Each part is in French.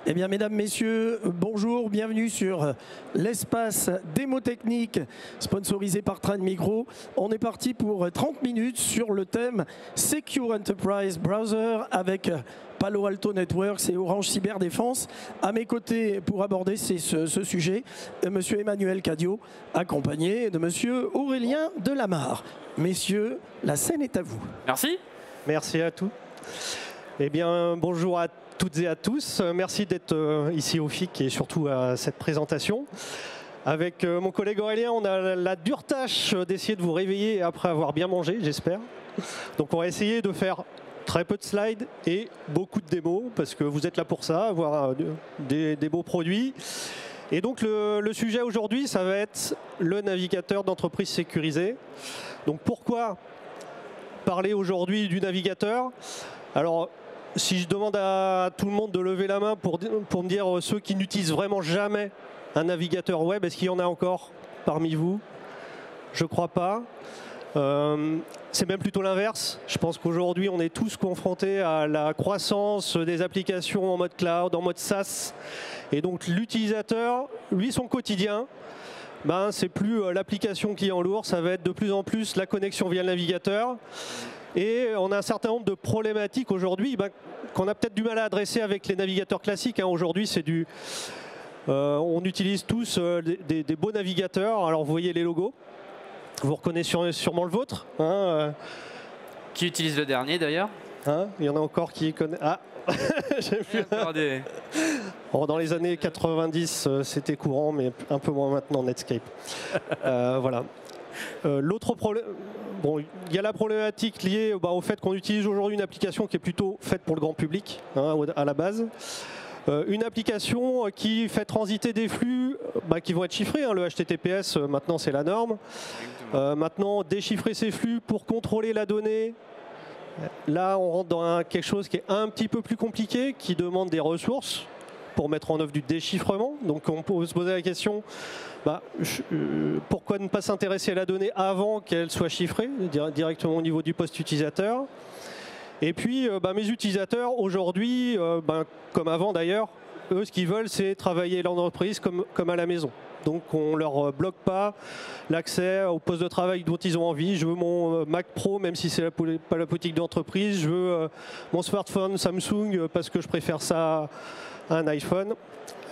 Eh bien, mesdames, messieurs, bonjour, bienvenue sur l'espace démo technique sponsorisé par Trend Micro. On est parti pour 30 minutes sur le thème Secure Enterprise Browser avec Palo Alto Networks et Orange Cyberdéfense. À mes côtés pour aborder ce sujet, monsieur Emmanuel Cadio, accompagné de monsieur Aurélien Delamarre. Messieurs, la scène est à vous. Merci. Merci à tous. Eh bien, bonjour à toutes et à tous. Merci d'être ici au FIC et surtout à cette présentation. Avec mon collègue Aurélien, on a la dure tâche d'essayer de vous réveiller après avoir bien mangé, j'espère. Donc on va essayer de faire très peu de slides et beaucoup de démos, parce que vous êtes là pour ça, avoir des beaux produits. Et donc le sujet aujourd'hui, ça va être le navigateur d'entreprise sécurisé. Donc pourquoi parler aujourd'hui du navigateur? Alors, si je demande à tout le monde de lever la main pour me dire ceux qui n'utilisent vraiment jamais un navigateur web, est-ce qu'il y en a encore parmi vous? Je ne crois pas. C'est même plutôt l'inverse. Je pense qu'aujourd'hui, on est tous confrontés à la croissance des applications en mode cloud, en mode SaaS. Et donc l'utilisateur, lui, son quotidien, c'est plus l'application client lourd, ça va être de plus en plus la connexion via le navigateur. Et on a un certain nombre de problématiques aujourd'hui qu'on a peut-être du mal à adresser avec les navigateurs classiques. Aujourd'hui, c'est on utilise tous des beaux navigateurs. Alors, vous voyez les logos. Vous reconnaissez sûrement le vôtre. Qui utilise le dernier, d'ailleurs? Il y en a encore qui connaissent. Ah, j'ai vu. Dans les années 90, c'était courant, mais un peu moins maintenant, Netscape. Voilà. L'autre problème, il y a la problématique liée au fait qu'on utilise aujourd'hui une application qui est plutôt faite pour le grand public, à la base. Une application qui fait transiter des flux qui vont être chiffrés. Le HTTPS, maintenant, c'est la norme. Maintenant, déchiffrer ces flux pour contrôler la donnée. Là, on rentre dans quelque chose qui est un petit peu plus compliqué, qui demande des ressources pour mettre en œuvre du déchiffrement. Donc, on peut se poser la question, pourquoi ne pas s'intéresser à la donnée avant qu'elle soit chiffrée, directement au niveau du poste utilisateur? Et puis, mes utilisateurs, aujourd'hui, comme avant d'ailleurs, eux, ce qu'ils veulent, c'est travailler l'entreprise comme à la maison. Donc, on ne leur bloque pas l'accès au poste de travail dont ils ont envie. Je veux mon Mac Pro, même si c'est pas la politique d'entreprise. Je veux mon smartphone Samsung parce que je préfère ça à un iPhone.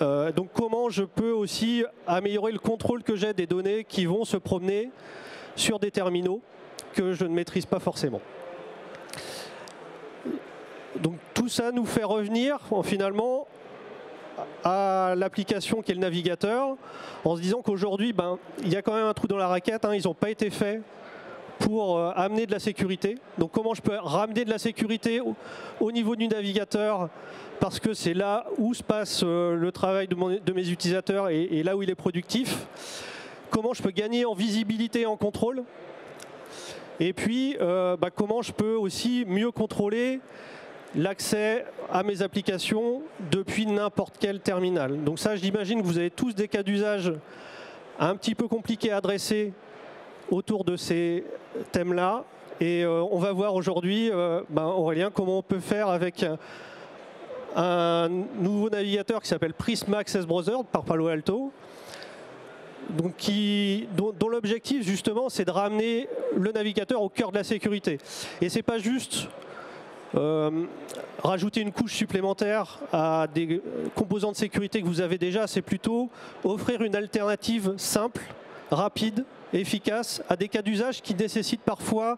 Donc, comment je peux aussi améliorer le contrôle que j'ai des données qui vont se promener sur des terminaux que je ne maîtrise pas forcément. Donc, tout ça nous fait revenir finalement à l'application qui est le navigateur, en se disant qu'aujourd'hui, il y a quand même un trou dans la raquette. Ils n'ont pas été faits pour amener de la sécurité. Donc comment je peux ramener de la sécurité au niveau du navigateur, parce que c'est là où se passe le travail de mes utilisateurs et là où il est productif. Comment je peux gagner en visibilité et en contrôle. Et puis, comment je peux aussi mieux contrôler l'accès à mes applications depuis n'importe quel terminal. Donc ça, j'imagine que vous avez tous des cas d'usage un petit peu compliqués à adresser autour de ces thèmes-là. Et on va voir aujourd'hui, Aurélien, comment on peut faire avec un nouveau navigateur qui s'appelle Prisma Access Browser par Palo Alto, donc dont l'objectif, justement, c'est de ramener le navigateur au cœur de la sécurité. Et c'est pas juste rajouter une couche supplémentaire à des composants de sécurité que vous avez déjà, c'est plutôt offrir une alternative simple, rapide, efficace à des cas d'usage qui nécessitent parfois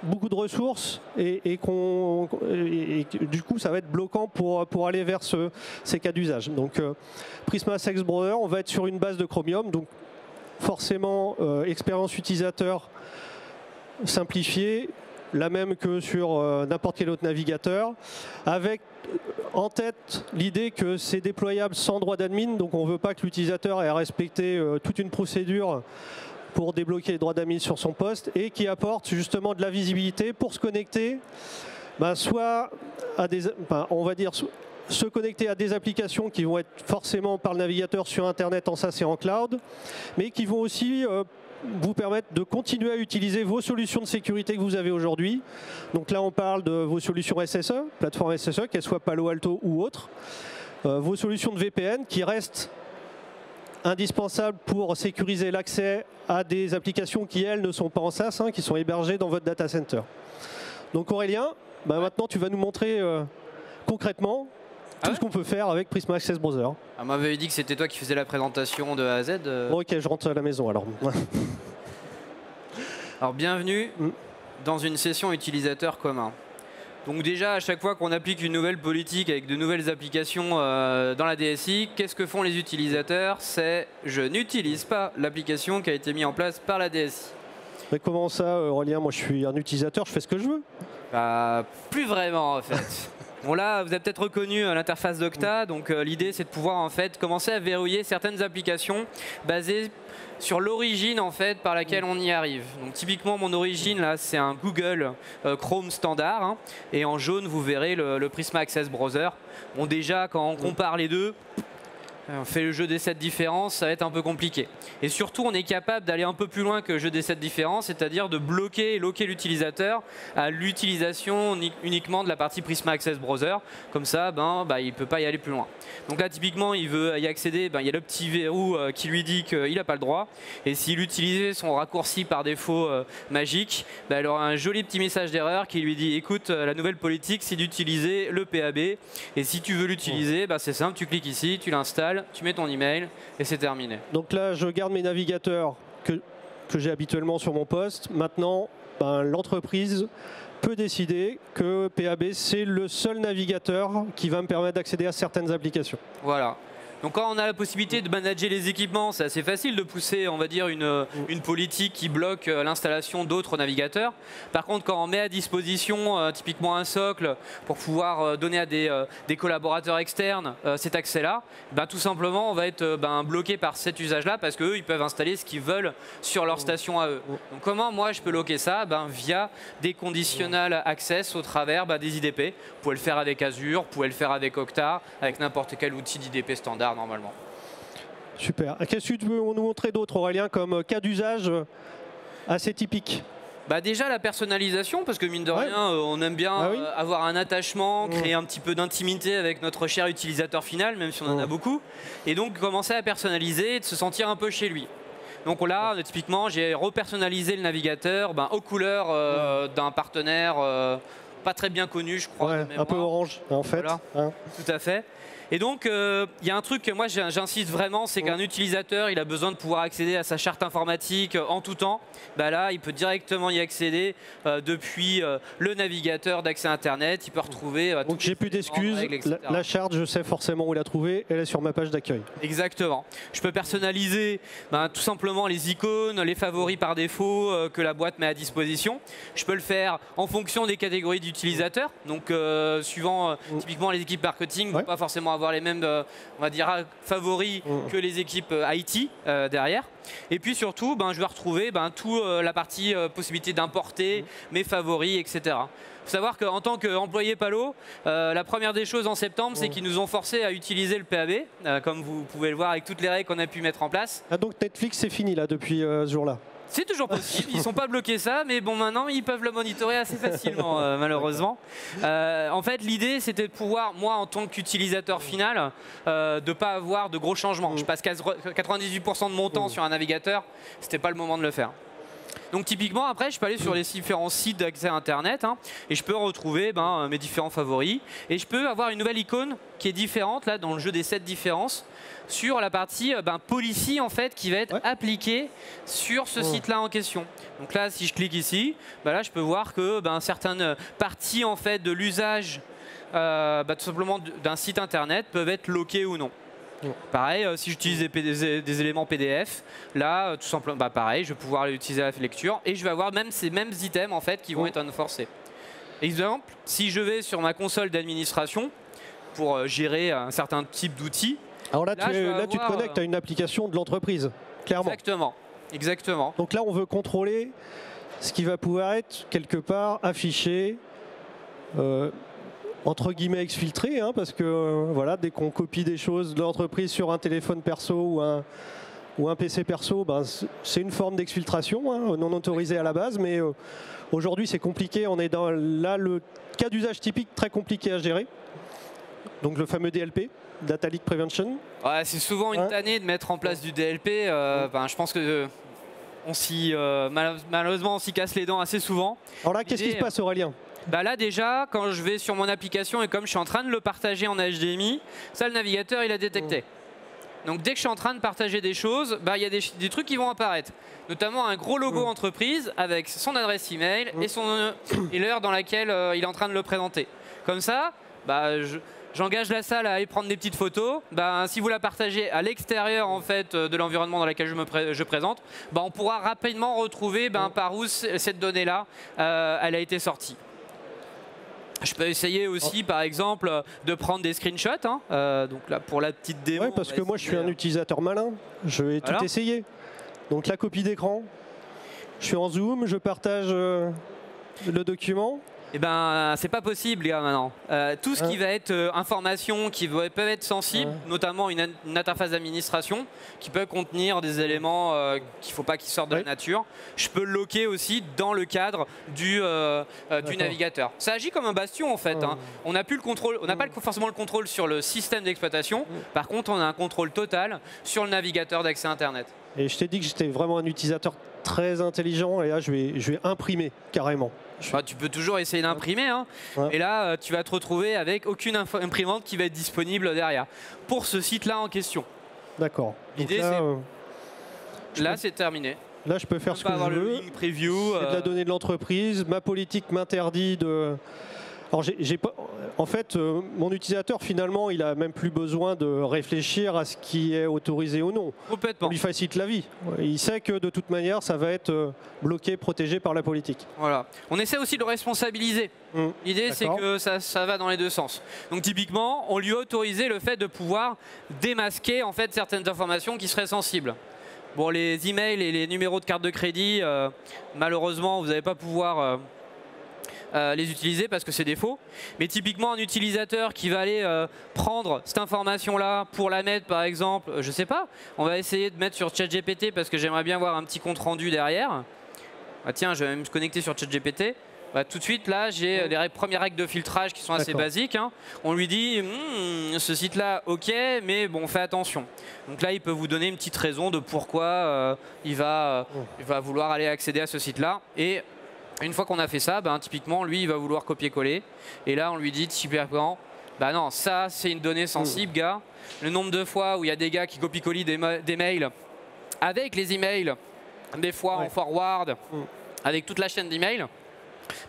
beaucoup de ressources et du coup ça va être bloquant pour aller vers ces cas d'usage. Donc Prisma Access Browser, on va être sur une base de Chromium, donc forcément expérience utilisateur simplifiée, la même que sur n'importe quel autre navigateur, avec en tête l'idée que c'est déployable sans droit d'admin, donc on ne veut pas que l'utilisateur ait à respecter toute une procédure pour débloquer les droits d'admin sur son poste, et qui apporte justement de la visibilité pour se connecter, soit à on va dire se connecter à des applications qui vont être forcément par le navigateur sur Internet en SaaS et en cloud, mais qui vont aussi vous permettre de continuer à utiliser vos solutions de sécurité que vous avez aujourd'hui. Donc là, on parle de vos solutions SSE, plateforme SSE, qu'elles soient Palo Alto ou autres, vos solutions de VPN qui restent indispensables pour sécuriser l'accès à des applications qui, elles, ne sont pas en SaaS, qui sont hébergées dans votre data center. Donc Aurélien, maintenant tu vas nous montrer concrètement tout ce qu'on peut faire avec Prisma Access Browser. On m'avait dit que c'était toi qui faisais la présentation de A à Z. Bon, ok, je rentre à la maison alors. Alors bienvenue dans une session utilisateur commun. Donc déjà, à chaque fois qu'on applique une nouvelle politique avec de nouvelles applications dans la DSI, qu'est-ce que font les utilisateurs? C'est je n'utilise pas l'application qui a été mise en place par la DSI. Mais comment ça, Aurélien? Moi, je suis un utilisateur, je fais ce que je veux. Bah, plus vraiment en fait. Bon là, vous avez peut-être reconnu l'interface d'Octa, donc l'idée c'est de pouvoir en fait commencer à verrouiller certaines applications basées sur l'origine en fait par laquelle on y arrive. Donc typiquement mon origine là c'est un Google Chrome standard et en jaune vous verrez le Prisma Access Browser. Bon déjà quand on compare les deux, on fait le jeu des 7 différences, ça va être un peu compliqué. Et surtout, on est capable d'aller un peu plus loin que le jeu des 7 différences, c'est-à-dire de bloquer et loquer l'utilisateur à l'utilisation uniquement de la partie Prisma Access Browser. Comme ça, il ne peut pas y aller plus loin. Donc là, typiquement, il veut y accéder, il y a le petit verrou qui lui dit qu'il n'a pas le droit. Et s'il utilisait son raccourci par défaut magique, il aura un joli petit message d'erreur qui lui dit « Écoute, la nouvelle politique, c'est d'utiliser le PAB. Et si tu veux l'utiliser, c'est simple, tu cliques ici, tu l'installes, tu mets ton email et c'est terminé. » Donc là, je garde mes navigateurs que j'ai habituellement sur mon poste. Maintenant, l'entreprise peut décider que PAB, c'est le seul navigateur qui va me permettre d'accéder à certaines applications. Voilà. Donc quand on a la possibilité de manager les équipements, c'est assez facile de pousser, on va dire, une politique qui bloque l'installation d'autres navigateurs. Par contre, quand on met à disposition typiquement un socle pour pouvoir donner à des collaborateurs externes cet accès-là, tout simplement, on va être bloqué par cet usage-là parce qu'eux, ils peuvent installer ce qu'ils veulent sur leur station à eux. Donc comment moi, je peux loquer ça? Via des conditional access au travers des IDP. Vous pouvez le faire avec Azure, vous pouvez le faire avec Okta, avec n'importe quel outil d'IDP standard normalement. Super. Qu'est-ce que tu peux nous montrer d'autre, Aurélien, comme cas d'usage assez typique? Déjà la personnalisation, parce que mine de rien, on aime bien avoir un attachement, créer un petit peu d'intimité avec notre cher utilisateur final, même si on en a beaucoup, et donc commencer à personnaliser et de se sentir un peu chez lui. Donc là, typiquement, j'ai repersonnalisé le navigateur aux couleurs d'un partenaire pas très bien connu, je crois. Un peu orange, en fait. Voilà. Tout à fait. Et donc, il y a un truc que moi j'insiste vraiment, c'est qu'un utilisateur, il a besoin de pouvoir accéder à sa charte informatique en tout temps. Là, il peut directement y accéder depuis le navigateur d'accès Internet. Il peut retrouver. Donc j'ai plus d'excuses. La charte, je sais forcément où la trouver. Elle est sur ma page d'accueil. Exactement. Je peux personnaliser tout simplement les icônes, les favoris par défaut que la boîte met à disposition. Je peux le faire en fonction des catégories d'utilisateurs. Donc, suivant typiquement les équipes marketing, ne vont pas forcément avoir les mêmes on va dire, favoris que les équipes IT derrière. Et puis surtout, je vais retrouver toute la partie possibilité d'importer mes favoris, etc. Il faut savoir qu'en tant qu'employé Palo, la première des choses en septembre, c'est qu'ils nous ont forcé à utiliser le PAB, comme vous pouvez le voir avec toutes les règles qu'on a pu mettre en place. Ah, donc Netflix, c'est fini là depuis ce jour-là? C'est toujours possible, ils ne sont pas bloqués ça, mais bon maintenant ils peuvent le monitorer assez facilement malheureusement. En fait l'idée c'était de pouvoir, moi en tant qu'utilisateur final, de ne pas avoir de gros changements. Je passe 98% de mon temps sur un navigateur, c'était pas le moment de le faire. Donc typiquement après je peux aller sur les différents sites d'accès Internet et je peux retrouver mes différents favoris et je peux avoir une nouvelle icône qui est différente là dans le jeu des 7 différences sur la partie policy en fait qui va être appliquée sur ce site-là en question. Donc là, si je clique ici, là je peux voir que certaines parties en fait de l'usage tout simplement d'un site internet peuvent être loquées ou non. Pareil, si j'utilise des éléments PDF, là, tout simplement, pareil, je vais pouvoir les utiliser à la lecture et je vais avoir même ces mêmes items en fait qui vont être enforcés. Exemple, si je vais sur ma console d'administration pour gérer un certain type d'outils. Alors là, tu te connectes à une application de l'entreprise, clairement. Exactement. Donc là, on veut contrôler ce qui va pouvoir être quelque part affiché, entre guillemets exfiltré, parce que voilà, dès qu'on copie des choses de l'entreprise sur un téléphone perso ou un PC perso, c'est une forme d'exfiltration, non autorisée à la base, mais aujourd'hui c'est compliqué. On est dans là le cas d'usage typique très compliqué à gérer. donc le fameux DLP, Data Leak Prevention. Ouais, c'est souvent une tannée de mettre en place du DLP. Je pense que malheureusement, on s'y casse les dents assez souvent. Alors là, qu'est-ce qui se passe, Aurélien? Bah là déjà, quand je vais sur mon application et comme je suis en train de le partager en HDMI, ça le navigateur il a détecté. Donc dès que je suis en train de partager des choses, il y a des trucs qui vont apparaître. Notamment un gros logo entreprise avec son adresse email et l'heure dans laquelle il est en train de le présenter. Comme ça, j'engage la salle à aller prendre des petites photos. Si vous la partagez à l'extérieur en fait, de l'environnement dans lequel je présente, on pourra rapidement retrouver par où cette donnée-là elle a été sortie. Je peux essayer aussi, par exemple, de prendre des screenshots. Donc là, pour la petite démo. Ouais, parce que moi, je suis un utilisateur malin. Je vais tout essayer. Donc la copie d'écran. Je suis en zoom, je partage le document. Eh ben, c'est pas possible, les gars, maintenant. Tout ce qui va être information, qui peuvent être sensibles, notamment une interface d'administration, qui peut contenir des éléments qu'il ne faut pas qu'ils sortent de la nature, je peux le loquer aussi dans le cadre du navigateur. Ça agit comme un bastion, en fait. On n'a plus le contrôle, on n'a pas forcément le contrôle sur le système d'exploitation. Par contre, on a un contrôle total sur le navigateur d'accès Internet. Et je t'ai dit que j'étais vraiment un utilisateur très intelligent, et là, je vais imprimer carrément. Tu peux toujours essayer d'imprimer, et là tu vas te retrouver avec aucune imprimante qui va être disponible derrière pour ce site-là en question. D'accord. L'idée c'est... Là c'est terminé. Là je peux faire ce que je veux. C'est de la donnée de l'entreprise. Ma politique m'interdit de... Alors, en fait, mon utilisateur, finalement, il n'a même plus besoin de réfléchir à ce qui est autorisé ou non. Complètement. On lui facilite la vie. Il sait que de toute manière, ça va être bloqué, protégé par la politique. Voilà. On essaie aussi de le responsabiliser. L'idée, c'est que ça va dans les deux sens. Donc, typiquement, on lui a autorisé le fait de pouvoir démasquer en fait, certaines informations qui seraient sensibles. Bon, les emails et les numéros de carte de crédit, malheureusement, vous n'allez pas pouvoir... les utiliser parce que c'est des faux. Mais typiquement un utilisateur qui va aller prendre cette information-là pour la mettre par exemple, je sais pas, on va essayer de mettre sur ChatGPT parce que j'aimerais bien voir un petit compte rendu derrière. Tiens, je vais même me connecter sur ChatGPT. Tout de suite là j'ai les premières règles de filtrage qui sont assez basiques. On lui dit ce site-là ok mais bon fais attention. Donc là il peut vous donner une petite raison de pourquoi il va vouloir aller accéder à ce site-là. Et une fois qu'on a fait ça, typiquement, lui, il va vouloir copier-coller. Et là, on lui dit typiquement, non, ça, c'est une donnée sensible, gars. Le nombre de fois où il y a des gars qui copient-collent des mails avec les emails, des fois en forward, avec toute la chaîne d'emails,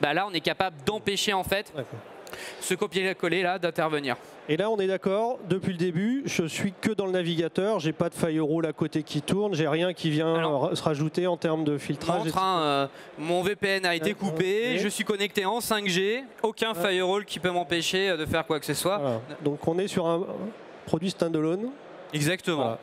là, on est capable d'empêcher, en fait, ce copier-coller là d'intervenir. Et là, on est d'accord, depuis le début, je suis que dans le navigateur, j'ai pas de firewall à côté qui tourne, j'ai rien qui vient se rajouter en termes de filtrage. Mon VPN a été coupé, je suis connecté en 5G, aucun firewall qui peut m'empêcher de faire quoi que ce soit. Voilà. Donc on est sur un produit standalone. Exactement.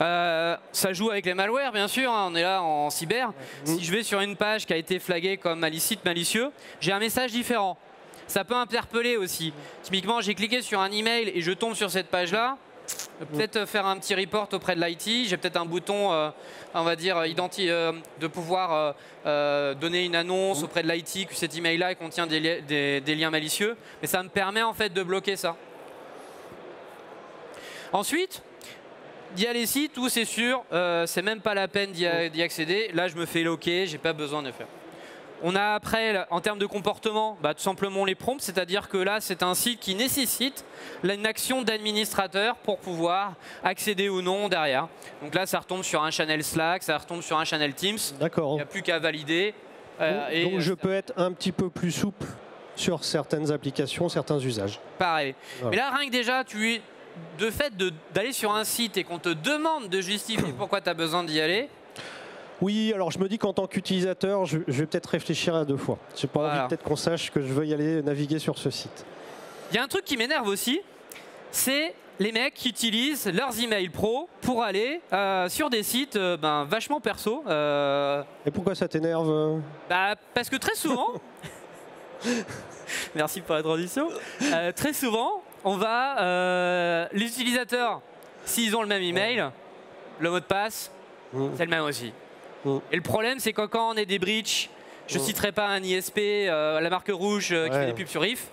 Voilà. Ça joue avec les malwares, bien sûr, on est là en cyber. Si je vais sur une page qui a été flaguée comme site malicieux, j'ai un message différent. Ça peut interpeller aussi. Typiquement, j'ai cliqué sur un email et je tombe sur cette page-là. Peut-être faire un petit report auprès de l'IT. J'ai peut-être un bouton, on va dire, de pouvoir donner une annonce auprès de l'IT que cet email-là contient des liens malicieux. Mais ça me permet en fait de bloquer ça. Ensuite, il y a les sites où c'est sûr, c'est même pas la peine d'y accéder. Là, je me fais loquer, j'ai pas besoin de le faire. On a après, en termes de comportement, tout simplement les prompts, c'est-à-dire que là, c'est un site qui nécessite une action d'administrateur pour pouvoir accéder ou non derrière. Donc là, ça retombe sur un channel Slack, ça retombe sur un channel Teams. D'accord. Il n'y a plus qu'à valider. Donc je peux être un petit peu plus souple sur certaines applications, certains usages. Pareil. Voilà. Mais là, rien que déjà, de fait d'aller sur un site et qu'on te demande de justifier pourquoi tu as besoin d'y aller. Oui, alors je me dis qu'en tant qu'utilisateur, je vais peut-être réfléchir à deux fois. J'ai pas envie peut-être qu'on sache que je veux y aller naviguer sur ce site. Il y a un truc qui m'énerve aussi, c'est les mecs qui utilisent leurs emails pro pour aller sur des sites vachement perso. Et pourquoi ça t'énerve? Parce que très souvent, merci pour la transition, très souvent, on va, les utilisateurs, s'ils ont le même email, le mot de passe, c'est le même aussi. Et le problème, c'est que quand on est des breaches, je ne citerai pas un ISP, la marque rouge qui fait des pubs sur IF,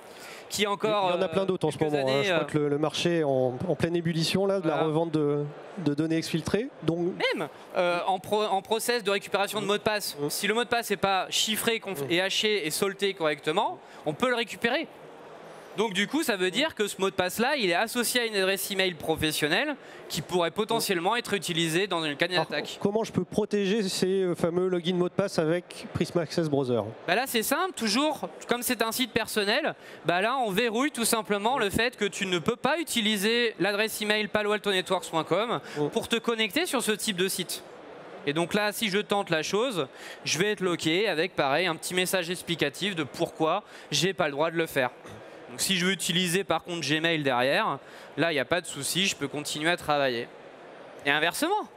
qui est encore. Il y en a plein d'autres en ce moment. Je crois que le marché est en pleine ébullition là, de la revente de données exfiltrées. Donc... Même en process de récupération de mot de passe, si le mot de passe n'est pas chiffré et haché et salté correctement, on peut le récupérer. Donc du coup, ça veut dire que ce mot de passe-là, il est associé à une adresse email professionnelle qui pourrait potentiellement être utilisée dans une canne d'attaque. Comment je peux protéger ces fameux login mots de passe avec Prisma Access Browser? Bah là, c'est simple, toujours, comme c'est un site personnel, bah là, on verrouille tout simplement le fait que tu ne peux pas utiliser l'adresse email paloaltonetworks.com pour te connecter sur ce type de site. Et donc là, si je tente la chose, je vais être loqué avec, pareil, un petit message explicatif de pourquoi j'ai pas le droit de le faire. Donc si je veux utiliser par contre Gmail derrière, là il n'y a pas de souci, je peux continuer à travailler. Et inversement,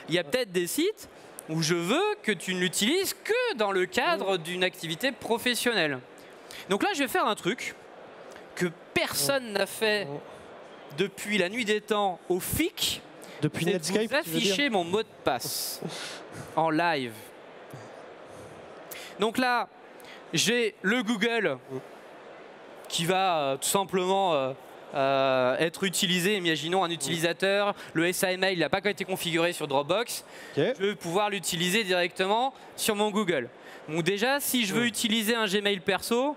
il y a peut-être des sites où je veux que tu ne l'utilises que dans le cadre d'une activité professionnelle. Donc là je vais faire un truc que personne n'a fait depuis la nuit des temps au FIC. Depuis Netscape, vous afficher mon mot de passe en live. Donc là, j'ai le Google qui va tout simplement être utilisé. Imaginons un utilisateur, le SAML n'a pas été configuré sur Dropbox. Je vais pouvoir l'utiliser directement sur mon Google. Donc déjà, si je veux utiliser un Gmail perso,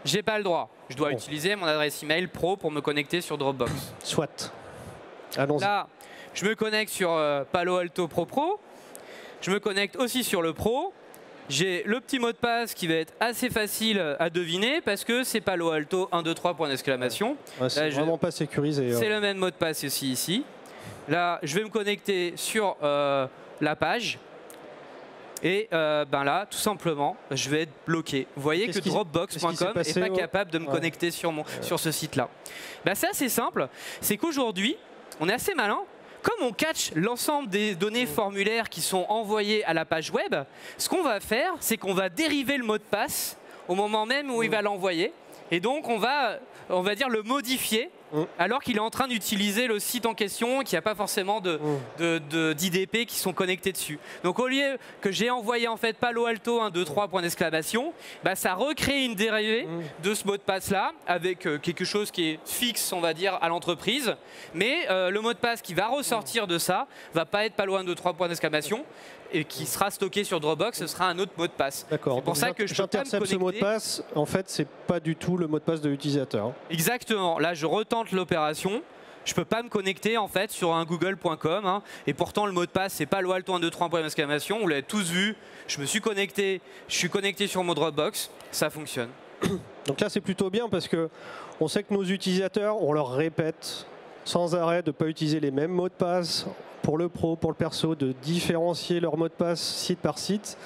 j'ai pas le droit. Je dois utiliser mon adresse email pro pour me connecter sur Dropbox. Soit. Allons-y. Là, je me connecte sur Palo Alto Pro. Je me connecte aussi sur le Pro. J'ai le petit mot de passe qui va être assez facile à deviner parce que c'est Palo Alto 123 point d'exclamation. Ouais, c'est vraiment pas sécurisé. C'est le même mot de passe aussi ici. Là, je vais me connecter sur la page. Et ben là, tout simplement, je vais être bloqué. Vous voyez que Dropbox.com n'est pas capable de me connecter sur ce site-là. Ben ça, c'est simple. C'est qu'aujourd'hui, on est assez malin. Comme on catch l'ensemble des données formulaires qui sont envoyées à la page web, ce qu'on va faire, c'est qu'on va dériver le mot de passe au moment même où il va l'envoyer. Et donc, on va dire le modifier alors qu'il est en train d'utiliser le site en question, qu'il n'y a pas forcément d'IDP qui sont connectés dessus. Donc, au lieu que j'ai envoyé en fait Palo Alto 123 point d'exclamation, bah, ça recrée une dérivée de ce mot de passe-là avec quelque chose qui est fixe, on va dire, à l'entreprise. Mais le mot de passe qui va ressortir de ça va pas être Palo 123 point d'exclamation et qui sera stocké sur Dropbox, ce sera un autre mot de passe. D'accord. C'est pour ça que je peux pas me connecter. Ce mot de passe, en fait, c'est pas du tout le mot de passe de l'utilisateur. Exactement. Là, je retente l'opération. Je peux pas me connecter en fait sur un google.com et pourtant le mot de passe c'est Palo Alto 123 point d'exclamation. Vous l'avez tous vu. Je me suis connecté. Je suis connecté sur mon Dropbox. Ça fonctionne. Donc là, c'est plutôt bien parce que on sait que nos utilisateurs, on leur répète sans arrêt de ne pas utiliser les mêmes mots de passe. Pour le pro, pour le perso, de différencier leur mot de passe site par site.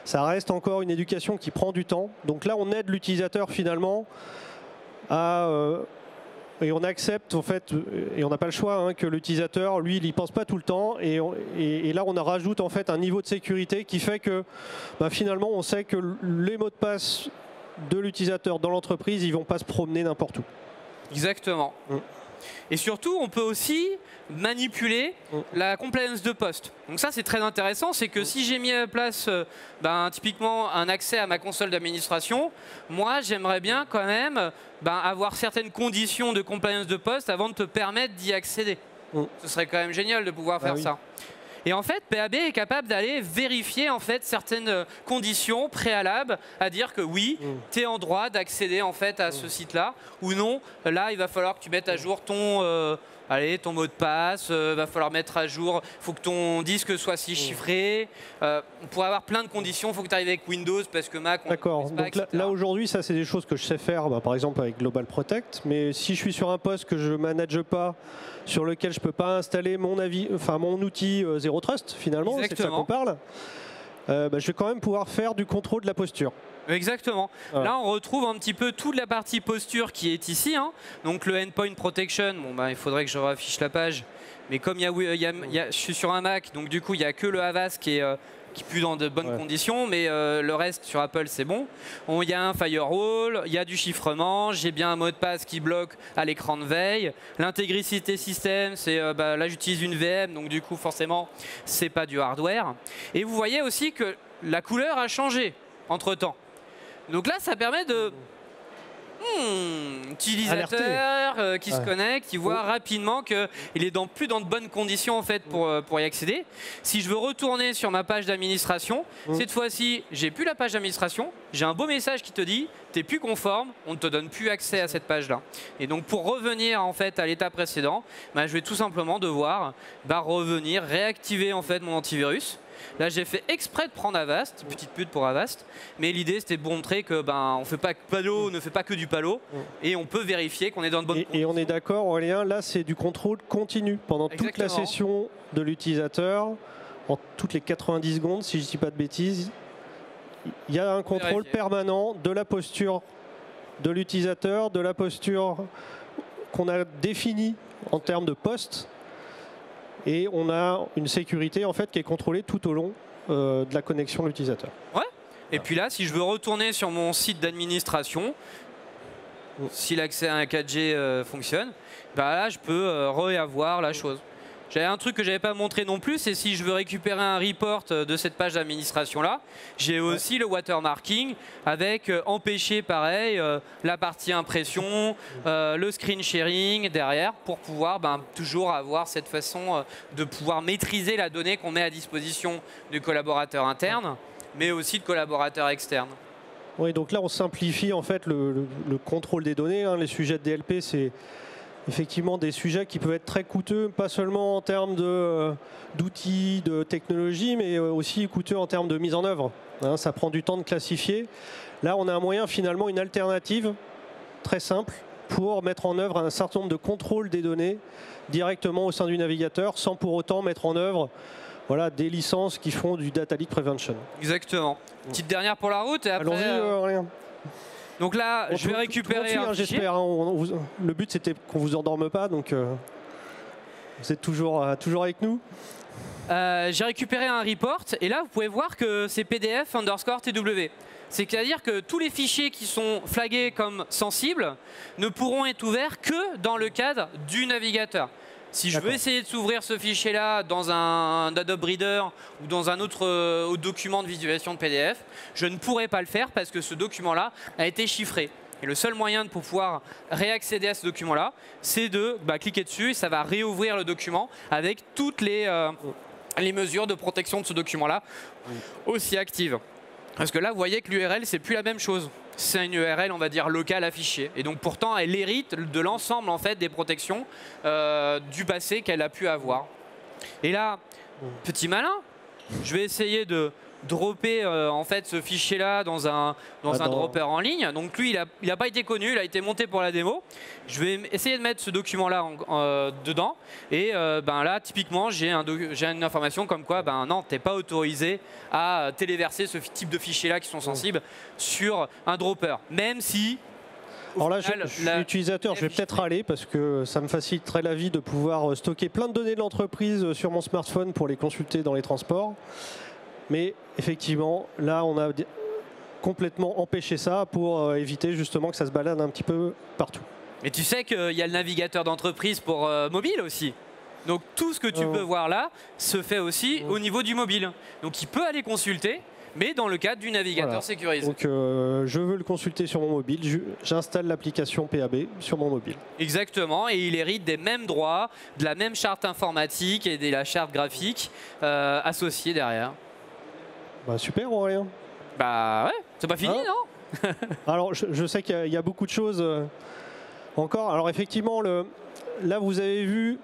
Ça reste encore une éducation qui prend du temps. Donc là, on aide l'utilisateur finalement à... et on accepte, en fait, et on n'a pas le choix, que l'utilisateur, lui, il n'y pense pas tout le temps. Et là, on rajoute en fait un niveau de sécurité qui fait que finalement, on sait que les mots de passe de l'utilisateur dans l'entreprise, ils ne vont pas se promener n'importe où. Exactement. Et surtout, on peut aussi manipuler la compliance de poste. Donc ça, c'est très intéressant. C'est que si j'ai mis en place typiquement un accès à ma console d'administration, moi, j'aimerais bien quand même avoir certaines conditions de compliance de poste avant de te permettre d'y accéder. Ce serait quand même génial de pouvoir faire ça. Et en fait, PAB est capable d'aller vérifier en fait certaines conditions préalables à dire que oui, tu es en droit d'accéder en fait à ce site-là ou non. Là, il va falloir que tu mettes à jour ton mot de passe, va falloir mettre à jour, il faut que ton disque soit si chiffré. On pourrait avoir plein de conditions, il faut que tu arrives avec Windows parce que Mac, on D'accord, donc là aujourd'hui, ça c'est des choses que je sais faire, par exemple avec Global Protect, mais si je suis sur un poste que je ne manage pas, sur lequel je ne peux pas installer mon outil Zero Trust finalement, c'est de ça qu'on parle, je vais quand même pouvoir faire du contrôle de la posture. Exactement. Là, on retrouve un petit peu toute la partie posture qui est ici. Donc le Endpoint Protection, il faudrait que je raffiche la page. Mais comme je suis sur un Mac, donc du coup, il n'y a que le Avast qui est plus dans de bonnes conditions, mais le reste sur Apple, c'est bon. Il y a un firewall, il y a du chiffrement, j'ai bien un mot de passe qui bloque à l'écran de veille. L'intégrité système, c'est là, j'utilise une VM, donc du coup, forcément, c'est pas du hardware. Et vous voyez aussi que la couleur a changé entre-temps. Donc là, ça permet de utilisateur qui se connecte, qui voit rapidement qu'il est plus dans de bonnes conditions en fait pour y accéder. Si je veux retourner sur ma page d'administration, cette fois-ci, j'ai plus la page d'administration, j'ai un beau message qui te dit t'es plus conforme, on ne te donne plus accès à cette page-là. Et donc pour revenir en fait à l'état précédent, je vais tout simplement devoir revenir, réactiver en fait mon antivirus. Là, j'ai fait exprès de prendre Avast, petite pute pour Avast, mais l'idée c'était de montrer que on fait pas que Palo, ne fait pas que du Palo, et on peut vérifier qu'on est dans de bonnes conditions. Et on est d'accord, Aurélien, là c'est du contrôle continu pendant toute la session de l'utilisateur, en toutes les 90 secondes, si je ne dis pas de bêtises. Il y a un contrôle permanent de la posture de l'utilisateur, de la posture qu'on a définie en termes de poste. Et on a une sécurité en fait qui est contrôlée tout au long de la connexion de l'utilisateur. Ouais. Et puis là, si je veux retourner sur mon site d'administration, si l'accès à un 4G fonctionne, là je peux réavoir la chose. J'avais un truc que je n'avais pas montré non plus, c'est si je veux récupérer un report de cette page d'administration là, j'ai aussi le watermarking avec empêcher pareil la partie impression, le screen sharing derrière pour pouvoir toujours avoir cette façon de pouvoir maîtriser la donnée qu'on met à disposition du collaborateur interne, mais aussi de collaborateurs externes. Oui, donc là on simplifie en fait le contrôle des données. Les sujets de DLP, c'est effectivement des sujets qui peuvent être très coûteux, pas seulement en termes d'outils, de technologie, mais aussi coûteux en termes de mise en œuvre. Ça prend du temps de classifier. Là, on a un moyen, finalement, une alternative très simple pour mettre en œuvre un certain nombre de contrôles des données directement au sein du navigateur, sans pour autant mettre en œuvre des licences qui font du Data Leak Prevention. Exactement. Petite dernière pour la route et après... Allons-y, rien. Donc là, je vais récupérer un fichier. J'espère. Le but, c'était qu'on ne vous endorme pas, donc vous êtes toujours avec nous. J'ai récupéré un report, et là, vous pouvez voir que c'est PDF_TW. C'est-à-dire que tous les fichiers qui sont flagués comme sensibles ne pourront être ouverts que dans le cadre du navigateur. Si je veux essayer de s'ouvrir ce fichier-là dans un Adobe Reader ou dans un autre document de visualisation de PDF, je ne pourrai pas le faire parce que ce document-là a été chiffré. Et le seul moyen de pouvoir réaccéder à ce document-là, c'est de cliquer dessus et ça va réouvrir le document avec toutes les mesures de protection de ce document-là aussi actives. Parce que là, vous voyez que l'URL, c'est plus la même chose. C'est une URL, on va dire, locale affichée. Et donc, pourtant, elle hérite de l'ensemble en fait, des protections du passé qu'elle a pu avoir. Et là, petit malin, je vais essayer de dropper en fait, ce fichier-là dans un dropper en ligne. Donc, lui, il n'a pas été connu, il a été monté pour la démo. Je vais essayer de mettre ce document-là dedans. Et là, typiquement, j'ai une information comme quoi, non, tu n'es pas autorisé à téléverser ce type de fichiers-là qui sont sensibles sur un dropper. Même si... Alors là, je suis utilisateur, je vais peut-être aller parce que ça me faciliterait la vie de pouvoir stocker plein de données de l'entreprise sur mon smartphone pour les consulter dans les transports. Mais effectivement, là, on a complètement empêché ça pour éviter justement que ça se balade un petit peu partout. Mais tu sais qu'il y a le navigateur d'entreprise pour mobile aussi. Donc tout ce que tu peux voir là se fait aussi au niveau du mobile. Donc il peut aller consulter, mais dans le cadre du navigateur sécurisé. Donc je veux le consulter sur mon mobile, j'installe l'application PAB sur mon mobile. Exactement, et il hérite des mêmes droits, de la même charte informatique et de la charte graphique associée derrière. Super, Aurélien. Ouais, c'est pas fini, non? Alors, je sais qu'il y a beaucoup de choses encore. Alors, effectivement, là, vous avez vu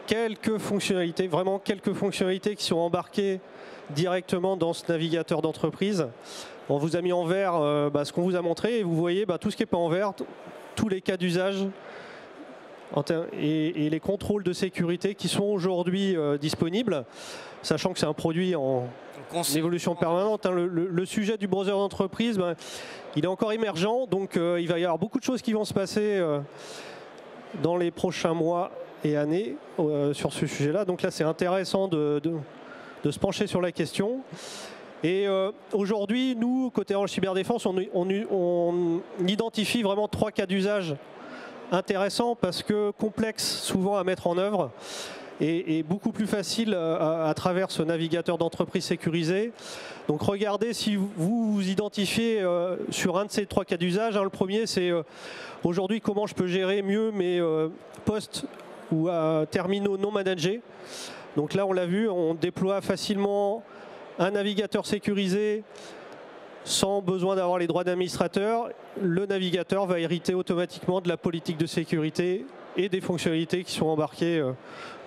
quelques fonctionnalités, vraiment quelques fonctionnalités qui sont embarquées directement dans ce navigateur d'entreprise. On vous a mis en vert ce qu'on vous a montré et vous voyez tout ce qui n'est pas en vert, tous les cas d'usage et les contrôles de sécurité qui sont aujourd'hui disponibles, sachant que c'est un produit en évolution permanente. Le sujet du browser d'entreprise, il est encore émergent, donc il va y avoir beaucoup de choses qui vont se passer dans les prochains mois et années sur ce sujet-là. Donc là, c'est intéressant de se pencher sur la question. Et aujourd'hui, nous, côté Orange Cyberdéfense, on identifie vraiment 3 cas d'usage intéressants parce que complexes souvent à mettre en œuvre. est beaucoup plus facile à travers ce navigateur d'entreprise sécurisé. Donc regardez si vous vous identifiez sur un de ces 3 cas d'usage. Le premier, c'est aujourd'hui comment je peux gérer mieux mes postes ou terminaux non managés. Donc là, on l'a vu, on déploie facilement un navigateur sécurisé sans besoin d'avoir les droits d'administrateur. Le navigateur va hériter automatiquement de la politique de sécurité et des fonctionnalités qui sont embarquées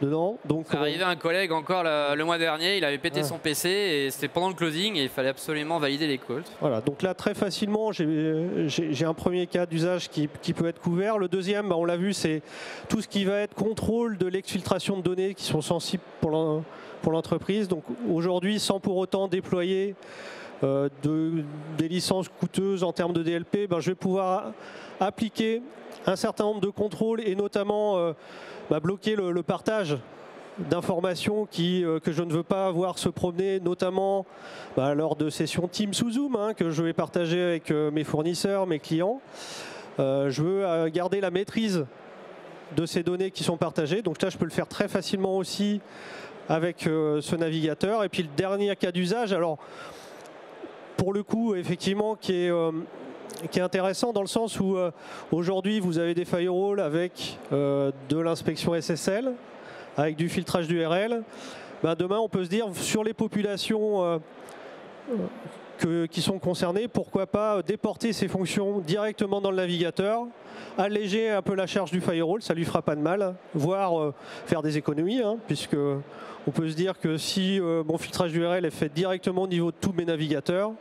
dedans. Donc, c'est arrivé à un collègue encore le mois dernier, il avait pété son PC et c'était pendant le closing et il fallait absolument valider les calls. Voilà, donc là très facilement j'ai un premier cas d'usage qui peut être couvert. Le deuxième, on l'a vu, c'est tout ce qui va être contrôle de l'exfiltration de données qui sont sensibles pour l'entreprise. Donc aujourd'hui, sans pour autant déployer des licences coûteuses en termes de DLP, je vais pouvoir appliquer un certain nombre de contrôles et notamment bloquer le partage d'informations que je ne veux pas voir se promener, notamment lors de sessions Teams ou Zoom que je vais partager avec mes fournisseurs, mes clients. Je veux garder la maîtrise de ces données qui sont partagées. Donc là, je peux le faire très facilement aussi avec ce navigateur. Et puis le dernier cas d'usage, alors pour le coup, effectivement, qui est intéressant dans le sens où aujourd'hui vous avez des firewalls avec de l'inspection SSL, avec du filtrage d'URL. Demain on peut se dire sur les populations qui sont concernées, pourquoi pas déporter ces fonctions directement dans le navigateur, alléger un peu la charge du firewall, ça lui fera pas de mal, voire faire des économies, puisque on peut se dire que si mon filtrage d'URL est fait directement au niveau de tous mes navigateurs,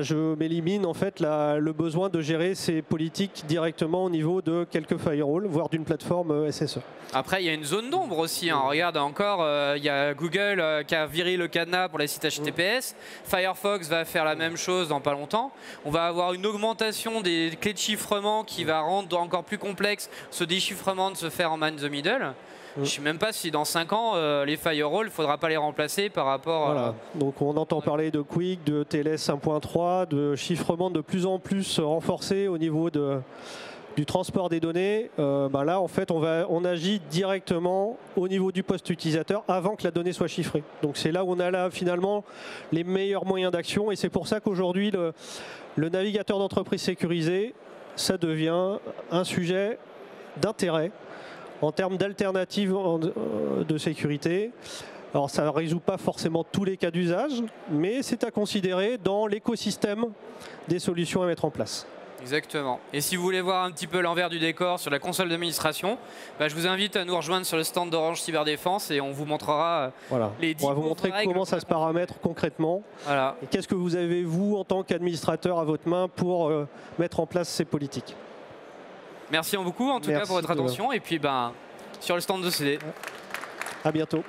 je m'élimine en fait le besoin de gérer ces politiques directement au niveau de quelques firewalls, voire d'une plateforme SSE. Après, il y a une zone d'ombre aussi. Regarde encore, il y a Google qui a viré le cadenas pour les sites HTTPS. Firefox va faire la même chose dans pas longtemps. On va avoir une augmentation des clés de chiffrement qui va rendre encore plus complexe ce déchiffrement de se faire en man the middle. Je ne sais même pas si dans 5 ans, les firewalls, il ne faudra pas les remplacer par rapport à... Donc on entend parler de Quick, de TLS 1.3, de chiffrement de plus en plus renforcé au niveau du transport des données. Là, en fait, on agit directement au niveau du poste utilisateur avant que la donnée soit chiffrée. Donc c'est là où on a là, finalement les meilleurs moyens d'action. Et c'est pour ça qu'aujourd'hui, le navigateur d'entreprise sécurisé, ça devient un sujet d'intérêt en termes d'alternatives de sécurité. Alors ça ne résout pas forcément tous les cas d'usage, mais c'est à considérer dans l'écosystème des solutions à mettre en place. Exactement. Et si vous voulez voir un petit peu l'envers du décor sur la console d'administration, je vous invite à nous rejoindre sur le stand d'Orange Cyberdéfense et on vous montrera les 10 On va vous montrer comment ça se paramètre concrètement. Voilà. Et qu'est-ce que vous avez, vous, en tant qu'administrateur à votre main pour mettre en place ces politiques. Merci beaucoup en tout cas pour votre attention et puis sur le stand de CD. À bientôt.